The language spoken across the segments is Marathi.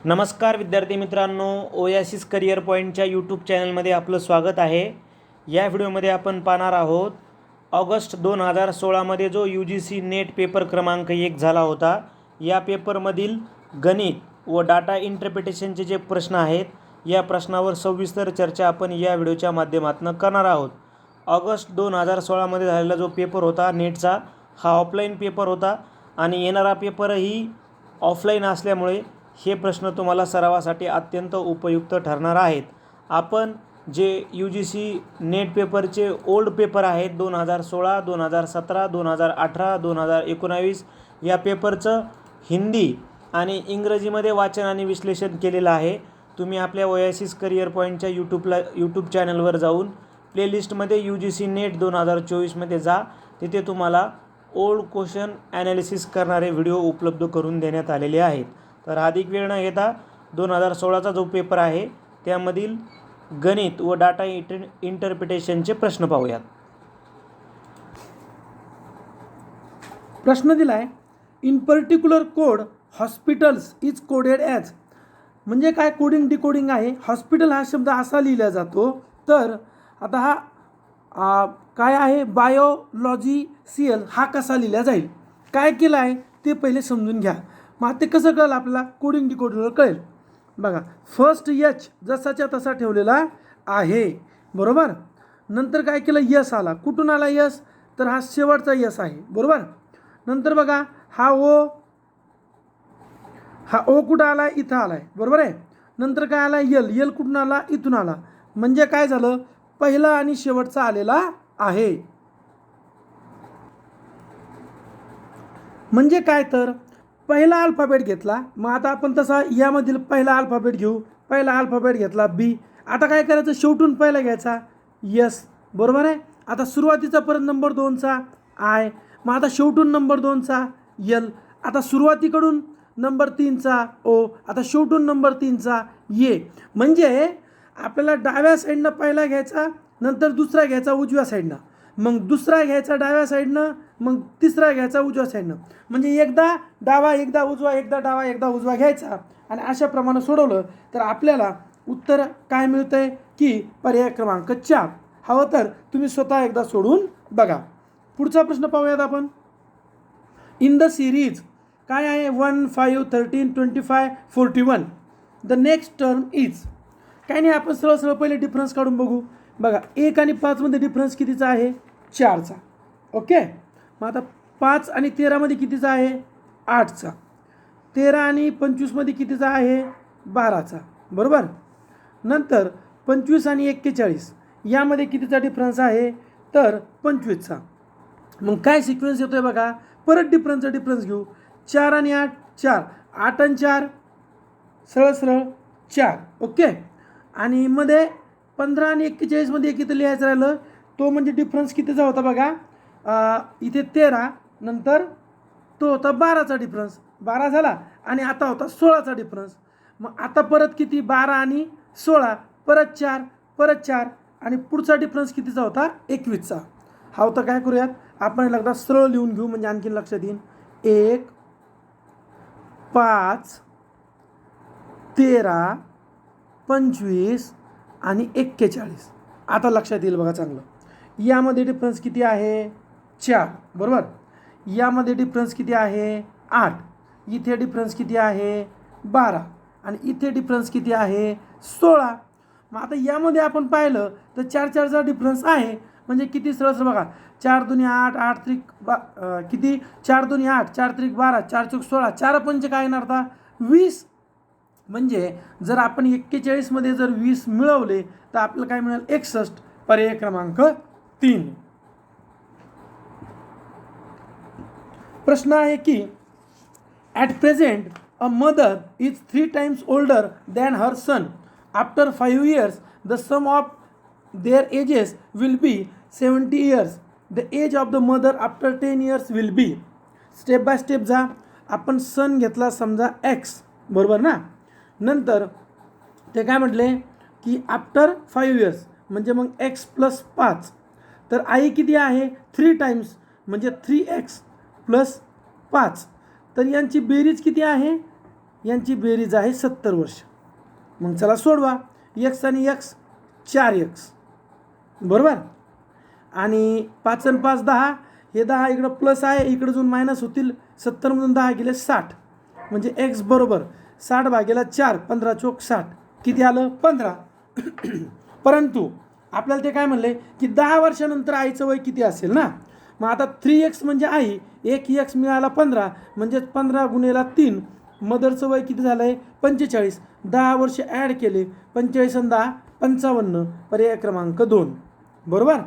नमस्कार विद्यार्थी मित्रांनो, ओयासिस करिअर पॉईंटच्या यूट्यूब चॅनलमध्ये आपलं स्वागत आहे। या व्हिडिओमध्ये आपण पाहणार आहोत ऑगस्ट 2016मध्ये जो UGC नेट पेपर क्रमांक 1 झाला होता, या पेपरमधील गणित व डाटा इंटरप्रिटेशनचे जे प्रश्न आहेत, या प्रश्नावर सविस्तर चर्चा आपण या व्हिडिओच्या माध्यमातून करणार आहोत। ऑगस्ट 2016मध्ये झालेला जो पेपर होता नेटचा, हा ऑफलाईन पेपर होता आणि येणारा पेपरही ऑफलाईन असल्यामुळे हे प्रश्न तुम्हाला सरावासाठी अत्यंत उपयुक्त ठरणार आहेत। आपण जे UGC नेट पेपरचे ओल्ड पेपर आहेत 2016, 2017, 2018, 2019 या पेपरचं हिंदी आणि इंग्रजीमध्ये वाचन आणि विश्लेषण केलेलं आहे। तुम्ही आपल्या ओयासिस करिअर पॉईंटच्या यूट्यूब चॅनलवर जाऊन प्लेलिस्टमध्ये UGC नेट 2024मध्ये जा, तिथे तुम्हाला ओल्ड क्वेश्चन ॲनालिसिस करणारे व्हिडिओ उपलब्ध करून देण्यात आलेले आहेत। तर अधिक वेळ न घेता 2016चा जो पेपर आहे त्यामधील गणित व डाटा इंटरप्रिटेशनचे प्रश्न पाहूयात। प्रश्न दिला आहे, in particular code hospitals is coded as, म्हणजे काय कोडिंग डिकोडिंग आहे। हॉस्पिटल हा शब्द असा लिहिला जातो, तर आता हा काय आहे बायोलॉजिशियल हा कसा लिहिला जाईल, काय केलं आहे ते पहिले समजून घ्या। मग ते कसं कळलं आपल्याला, कोडिंग डिकोडिंगवर कळेल बघा। फर्स्ट एच जसाच्या तसा ठेवलेला आहे, बरोबर। नंतर काय केलं, यस आला, कुठून आला यस, तर हा शेवटचा यस आहे, बरोबर। नंतर बघा हा ओ कुठं आला, इथं आलाय, बरोबर आहे। नंतर काय आला यल कुठून आला, इथून आला, म्हणजे काय झालं, पहिला आणि शेवटचा आलेला आहे। म्हणजे काय, तर पहिला अल्फाबेट घेतला, मग आता आपण तसा यामधील पहिला अल्फाबेट घेऊ। पहिला अल्फाबेट घेतला बी, आता काय करायचं, शेवटून पहिला घ्यायचा यस, बरोबर आहे। आता सुरुवातीचा परत नंबर 2चा आय, मग आता शेवटून नंबर 2चा यल, आता सुरुवातीकडून नंबर 3चा ओ, आता शेवटून नंबर 3चा ये। म्हणजे आपल्याला डाव्या साईडनं पहिला घ्यायचा, नंतर दुसरा घ्यायचा उजव्या साईडनं, मग दुसरा घ्यायचा डाव्या साईडनं, मग तिसरा घ्यायचा उजव्या साईडनं, म्हणजे एकदा डावा एकदा उजवा, एकदा डावा एकदा उजवा घ्यायचा। आणि अशा प्रमाणे सोडवलं तर आपल्याला उत्तर काय मिळतंय की पर्याय क्रमांक 4। हवं तर तुम्ही स्वतः एकदा सोडून बघा। पुढचा प्रश्न पाहूयात आपण। इन द सिरीज काय आहे 1, 5, 13, 25, 41 द नेक्स्ट टर्म इज, काय नाही, आपण सरळ सरळ पहिले डिफरन्स काढून बघू। बघा 1 आणि 5 मध्ये डिफरन्स कितीचा आहे, 4चा, ओके। मग आता 5 आणि 13 मध्ये कितीचा आहे, 8चा। 13 आणि 25 मध्ये कितीचा आहे, 12चा, बरोबर। नंतर 25 आणि 41 यामध्ये कितीचा डिफरन्स आहे, तर 25चा। मग काय सिक्वेन्स येतोय बघा, परत डिफरन्स घेऊ। 4 आणि 8 4, 8 आणि 4 सरळ सरळ 4, ओके। आणि मध्ये 15 आणि 41 मध्ये एक इथं लिहायचं राहिलं, तो म्हणजे डिफरन्स कितीचा होता बघा, इथे 13, नंतर तो होता 12चा डिफरन्स, 12 झाला, आणि आता होता 16चा डिफरन्स। मग आता परत किती, 12 आणि 16, परत 4, परत 4, आणि पुढचा डिफरन्स कितीचा होता, 21चा। हा होता, काय करूयात आपण एकदा सरळ लिहून घेऊ, म्हणजे आणखीन लक्षात येईल। 1, 5, 13, 25 आणि 41, आता लक्षात येईल बघा चांगलं। यामध्ये डिफरन्स किती आहे, 4, बरोबर। यामध्ये डिफरन्स किती आहे, 8, इथे डिफरन्स किती आहे, 12, आणि इथे डिफरन्स किती आहे, 16। मग आता यामध्ये आपण पाहिलं तर 4 4चा डिफरन्स आहे, म्हणजे किती, सरळ सरळ बघा, 4 दुनी 8, 8 त्रिक किती, 4 दुनी 8, 4 त्रिक 12, 4 चौक 16, 4 पंचे काय येणार आता 20। म्हणजे जर आपण 41 मध्ये जर 20 मिळवले तर आपल्याला काय मिळेल, 61, पर्याय क्रमांक 3। प्रश्न आहे की at present a mother is 3 times older than her son, after 5 years the sum of their ages will be 70 years, the age of the mother after 10 years will be. Step by step जा। आपण सन घेतला समजा एक्स, बरोबर ना। नंतर ते काय म्हटले की आफ्टर 5 years, म्हणजे मग x + 5, तर आई किती आहे 3 times, म्हणजे 3x + 5, तर यांची बेरीज किती आहे, यांची बेरीज आहे 70 वर्ष. मग चला सोडवा. एक्स आणि एक्स 4x बरोबर. आणि 5 आणि 5 10, हे 10 इकडं प्लस आहे, इकडं अजून मायनस होतील. 70मधून 10 गेले 60, म्हणजे x बरोबर 60 भागेला 4, 15 चोक 60, किती आलं 15. परंतु आपल्याला ते काय म्हणले की 10 वर्षानंतर आईचं वय किती असेल ना. मग आता 3x म्हणजे आई, 1x मिळाला 15, म्हणजे 15 गुणेला 3, मदरचं वय किती झालं आहे 45. 10 वर्ष ॲड केले, 45 आणि 10 55, पर्याय क्रमांक 2 बरोबर.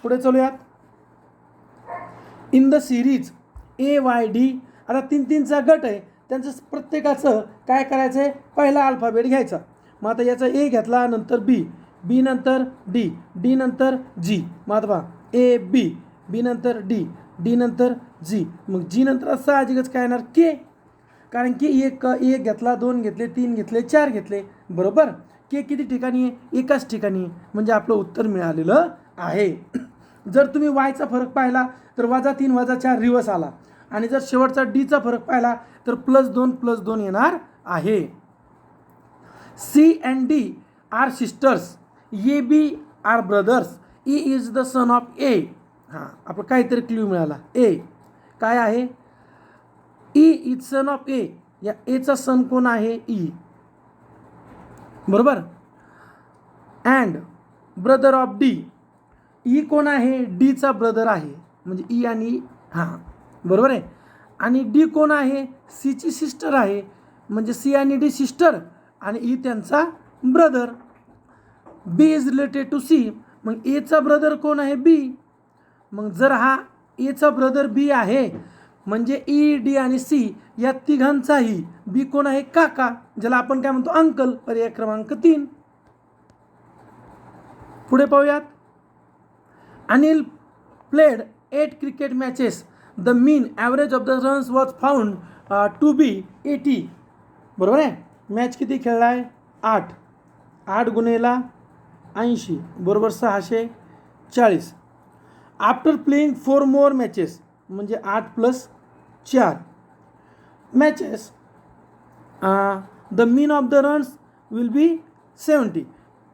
पुढे चलूयात. इन द सिरीज AYD, आता 3-3चा गट आहे, त्यांचं प्रत्येकाचं काय करायचं आहे, पहिला अल्फाबेट घ्यायचा. मग आता याचा A घेतला, नंतर B, B नंतर D, D नंतर G. मग आता पहा A B, B नंतर D, D नंतर G, मग G नंतर साहजिकच काय येणार K, कारण की एक घेतला, 2 घेतले, 3 घेतले, 4 घेतले बरोबर. K किती ठिकाणी आहे, एकाच ठिकाणी आहे, म्हणजे आपलं उत्तर मिळालेलं आहे. जर तुम्ही वायचा फरक पाहिला तर -3 -4 रिवर्स आला, आणि जर शेवटचा डीचा फरक पाहिला तर +2 येणार आहे. C and D are sisters, AB are brothers, E is the son of A. हां, आपण काहीतरी क्ल्यू मिळाला. A काय आहे, E is sun of A. या एचा सन कोण आहे, E बरोबर. And brother of D, E कोण आहे, डीचा ब्रदर आहे, म्हणजे E आणि E. हां बरोबर आहे. आणि D कोण आहे, Cची सिस्टर आहे, म्हणजे C आणि D सिस्टर, आणि E त्यांचा brother. B is related to C, मग एचा ब्रदर कोण आहे, B. मग जर हा एचा ब्रदर B आहे, म्हणजे E D आणि C या तिघांचाही B कोण आहे, काका, ज्याला आपण काय म्हणतो अंकल, पर्याय क्रमांक 3. पुढे पाहूयात. Anil played 8 cricket matches, the mean average of the runs was found to be 80. बरोबर आहे. मॅच किती खेळला आहे, 8, 8 गुणेला 80 बरोबर 640. आफ्टर प्लेइंग 4 मोर मॅचेस, म्हणजे 8 + 4 matches, the mean of the runs will be 70.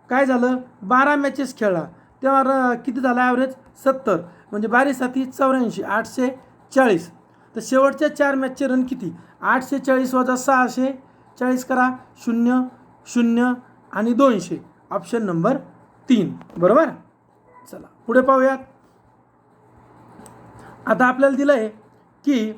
काय झालं, 12 मॅचेस खेळला तेव्हा किती झाला ॲव्हरेज 70, म्हणजे 12 7 84, 840. तर शेवटच्या 4 मॅचचे रन किती, 840 वजा 640 करा, 0 0 आणि 200, ऑप्शन नंबर 3 बरोबर. चला पुढे पाहूयात. आता आपल्याला दिलं आहे की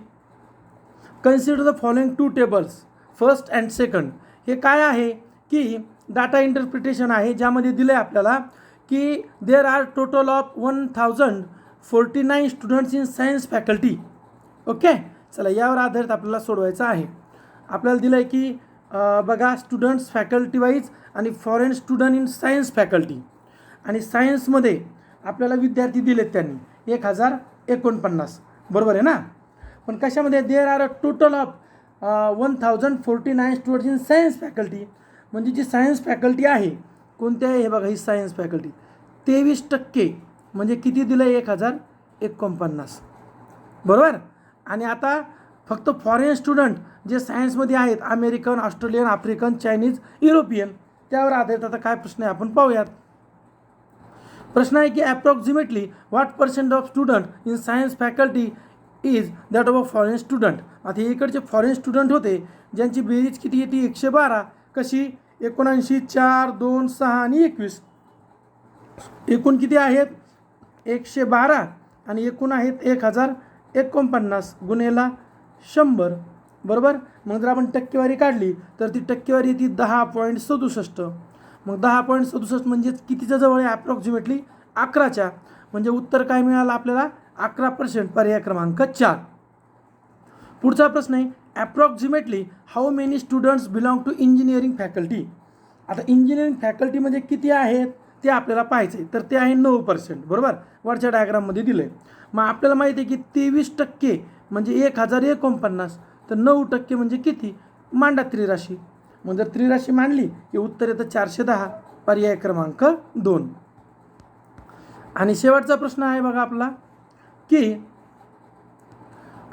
consider the following 2 tables, first and second. हे काय आहे की डाटा इंटरप्रिटेशन आहे, ज्यामध्ये दिलं आहे आपल्याला की there are total of 1049 students in science faculty. Okay, चला यावर आधारित आपल्याला सोडवायचं आहे. आपल्याला दिलं आहे की बघा स्टुडंट्स फॅकल्टी वाईज आणि foreign student in science faculty. आणि सायन्समध्ये आपल्याला विद्यार्थी दिलेत त्यांनी 1049 बरोबर आहे ना. पण कशामध्ये there are a total of 1049 students in science faculty, म्हणजे जी सायन्स फॅकल्टी आहे कोणत्या आहे, हे बघा ही सायन्स फॅकल्टी 23%, म्हणजे किती दिलं आहे 1049 बरोबर. आणि आता फक्त फॉरेन स्टुडंट जे सायन्समध्ये आहेत, American, Australian, African, Chinese, European, त्यावर आधारित आता काय प्रश्न आहे आपण पाहूयात. प्रश्न आहे की approximately what % of student in science faculty is that of a foreign student. आता हे इकडचे फॉरेन स्टुडंट होते ज्यांची बेरीज किती येते 112, कशी 79, 4, 2, 6 आणि 21. एकूण किती आहेत 112, आणि एकूण आहेत 1049 गुणेला 100 बरोबर. मग जर आपण टक्केवारी काढली तर ती टक्केवारी येते 10.67. मग 10.67 म्हणजेच कितीच्या जवळ आहे, ॲप्रॉक्सिमेटली 11च्या, म्हणजे उत्तर काय मिळालं आपल्याला 11%, पर्याय क्रमांक 4. पुढचा प्रश्न आहे approximately how many students belong to engineering faculty. आता इंजिनिअरिंग फॅकल्टीमध्ये किती आहेत ते आपल्याला पाहायचं आहे, तर ते आहे 9% बरोबर, वरच्या डायग्राममध्ये दिलं आहे. मग आपल्याला माहिती आहे की 23% म्हणजे 1049, तर 9% म्हणजे किती, मांडा त्रिराशी. मग जर त्रिराशी मांडली की उत्तर येतं 410, पर्याय क्रमांक 2. आणि शेवटचा प्रश्न आहे बघा आपला की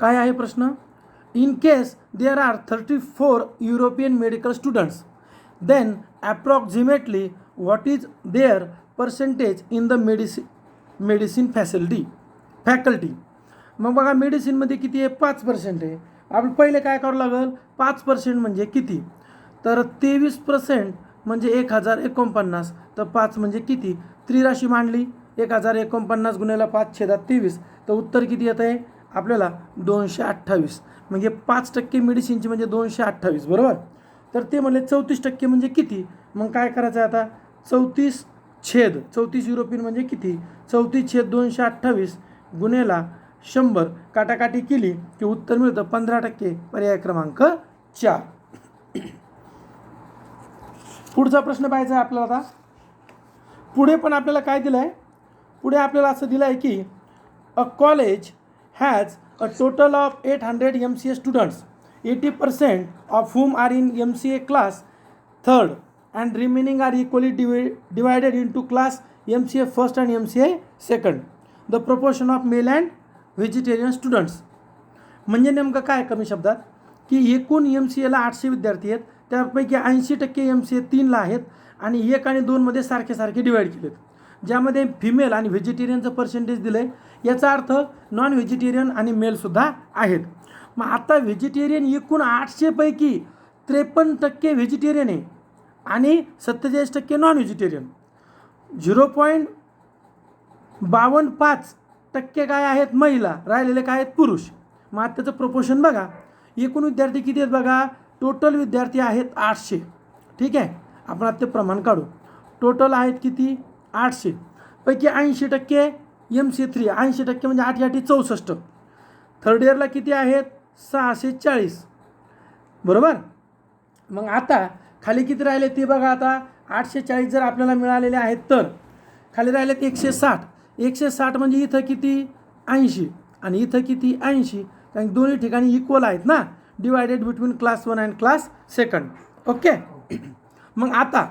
काय आहे प्रश्न, in case there are 34 European medical students, then approximately what is their percentage in the medicine faculty. मग बघा मेडिसिनमध्ये किती आहे 5% आहे. आपण पहिले काय करावं लागेल 5% म्हणजे किती, तर 23% म्हणजे 1049, तर 5 म्हणजे किती, त्रिराशी मांडली 1049 गुणिले 5/23, तर उत्तर किती येत आहे आपल्याला 228. म्हणजे 5% मेडिसिनची म्हणजे 228 बरोबर. तर ते म्हणले 34% म्हणजे किती, मग काय करायचं आहे आता 34 युरोपियन म्हणजे किती, 34/228 गुणेला 100 काटाकाटी केली की उत्तर मिळतं 15%, पर्याय क्रमांक 4. पुढचा प्रश्न पाहायचा आहे आपल्याला. आता पुढे पण आपल्याला काय दिलं आहे, पुढे आपल्याला असं दिलं आहे की a college has a total of 800 MCA students, 80% of whom are in MCA class 3rd and remaining are equally divided into class MCA 1st and MCA 2nd. The proportion of male and vegetarian students. म्हणजे नेमकं काय कमी शब्दात की एकूण MCAला 800 विद्यार्थी आहेत, त्यापैकी 80% MCA 3ला आहेत आणि 1 आणि 2मध्ये सारखे डिवाईड केलेत, ज्यामध्ये फिमेल आणि व्हेजिटेरियनचं पर्सेंटेज दिलं आहे. याचा अर्थ नॉन व्हेजिटेरियन आणि मेलसुद्धा आहेत. मग आता व्हेजिटेरियन एकूण 800 पैकी 53% व्हेजिटेरियन आहे आणि 47% नॉन व्हेजिटेरियन, 0.52% काय आहेत महिला, राहिलेले काय आहेत पुरुष. मग आता त्याचं प्रोपोर्शन बघा, एकूण विद्यार्थी किती आहेत बघा, टोटल विद्यार्थी आहेत 800. ठीक आहे, आपण आता ते प्रमाण काढू. टोटल आहेत किती 800 पैकी 80% MCA 3, 80% म्हणजे 8 8 64. थर्ड इयरला किती आहेत 640 बरोबर. मग आता खाली किती राहिले ते बघा. आता 840 जर आपल्याला मिळालेले आहेत तर खाली राहिलेत 160 म्हणजे इथं किती 80 आणि इथं किती 80, कारण दोन्ही ठिकाणी इक्वल आहेत ना, divided between class 1 and class 2. Okay. मग आता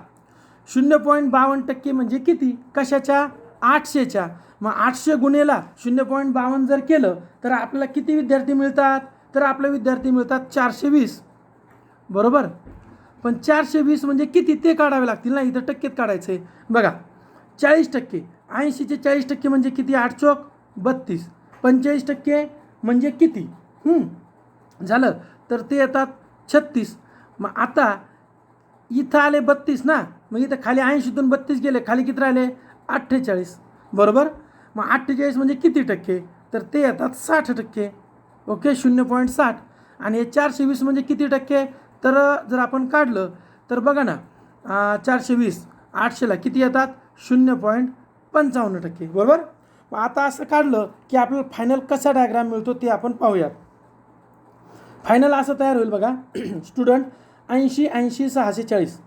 0.52% म्हणजे किती कशाच्या 800च्या. मग 800 गुणेला 0.52 जर केलं तर आपल्याला किती विद्यार्थी मिळतात, तर आपले विद्यार्थी मिळतात 420 बरोबर. पण 420 म्हणजे किती ते काढावे लागतील ना, इथं टक्केत काढायचं आहे बघा. 40%, 80चे 40% म्हणजे किती 8 चौक 32, 45% म्हणजे किती झालं तर ते येतात 36. मग आता इथं आले 32 ना, मग इथं खाली 80तून 32 गेले, खाली किती राहिले 48 बरोबर. मग 48 म्हणजे किती टक्के, तर ते येतात 60%. ओके, 0.60. आणि हे 420 म्हणजे किती टक्के, तर जर आपण काढलं तर बघा ना 420 800ला किती येतात 0.55% बरोबर. मग आता असं काढलं की आपल्याला फायनल कसा डायग्राम मिळतो ते आपण पाहूयात. फायनल असं तयार होईल बघा. स्टुडंट 80 80 640,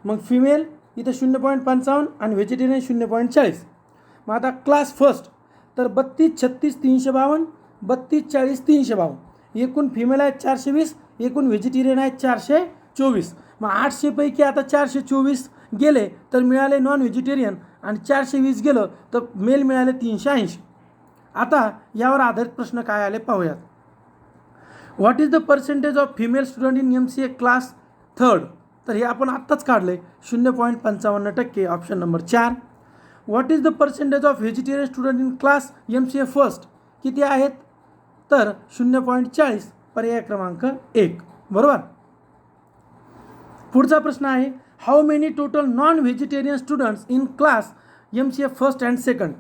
मग फिमेल इथं 0.55 आणि व्हेजिटेरियन 0.40. मग आता क्लास फर्स्ट तर 32 36 352, 32 40 352, एकूण फिमेल आहेत 420, एकूण व्हेजिटेरियन आहेत 424. मग 800 पैकी आता 424 गेले तर मिळाले नॉन व्हेजिटेरियन आणि 420 गेलं तर मेल मिळाले 380. आता यावर आधारित प्रश्न काय आले पाहूयात. What is the percentage of female student in MCA class 3rd, तर हे आपण आत्ताच काढले 0.55%, option number 4. What is the percentage of vegetarian student in class MCA first, किती आहेत तर 0.40, पर्याय क्रमांक 1 बरोबर. पुढचा प्रश्न आहे how many total non vegetarian students in class MCA first and second.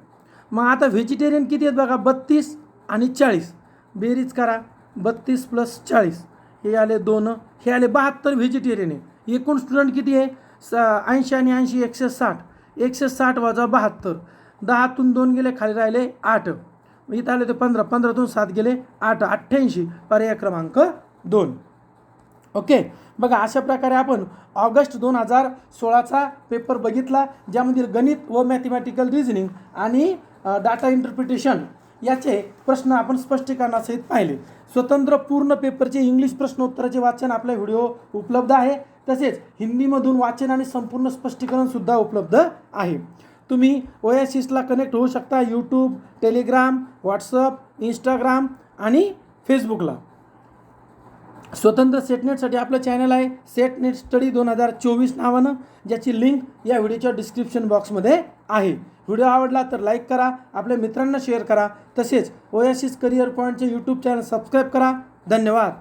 मग आता व्हेजिटेरियन किती आहेत बघा 32 आणि 40, बेरीज करा 32 + 40, हे आले 2, हे आले 72 व्हेजिटेरियन आहे. एकूण स्टुडंट किती आहे 80 आणि 80 160, 160 वजा 72, 10तून 2 गेले खाली राहिले 8, इथं आले ते 15, 15तून 7 गेले 8, 88, पर्याय क्रमांक 2. ओके. बघा अशा प्रकारे आपण ऑगस्ट 2016चा पेपर बघितला, ज्यामधील गणित व मॅथमॅटिकल रिझनिंग आणि डाटा इंटरप्रिटेशन याचे प्रश्न आपण स्पष्टीकरणासहित पाहिले. स्वतंत्र पूर्ण पेपरचे इंग्लिश प्रश्नोत्तराचे वाचन आपल्या व्हिडिओ उपलब्ध आहे, तसेच हिंदीमधून वाचन आणि संपूर्ण स्पष्टीकरणसुद्धा उपलब्ध आहे. तुम्ही ओएसिसला कनेक्ट होऊ शकता यूट्यूब, टेलिग्राम, व्हॉट्सअप, इंस्टाग्राम आणि फेसबुकला. स्वतंत्र सेटनेटसाठी आपलं चॅनल आहे सेटनेट स्टडी 2024 नावानं, ज्याची लिंक या व्हिडिओच्या डिस्क्रिप्शन बॉक्समध्ये आहे. व्हिडिओ आवडला तर लाईक करा, आपल्या मित्रांना शेअर करा, तसेच ओएसिस करिअर पॉईंटचे यूट्यूब चॅनल सबस्क्राईब करा. धन्यवाद.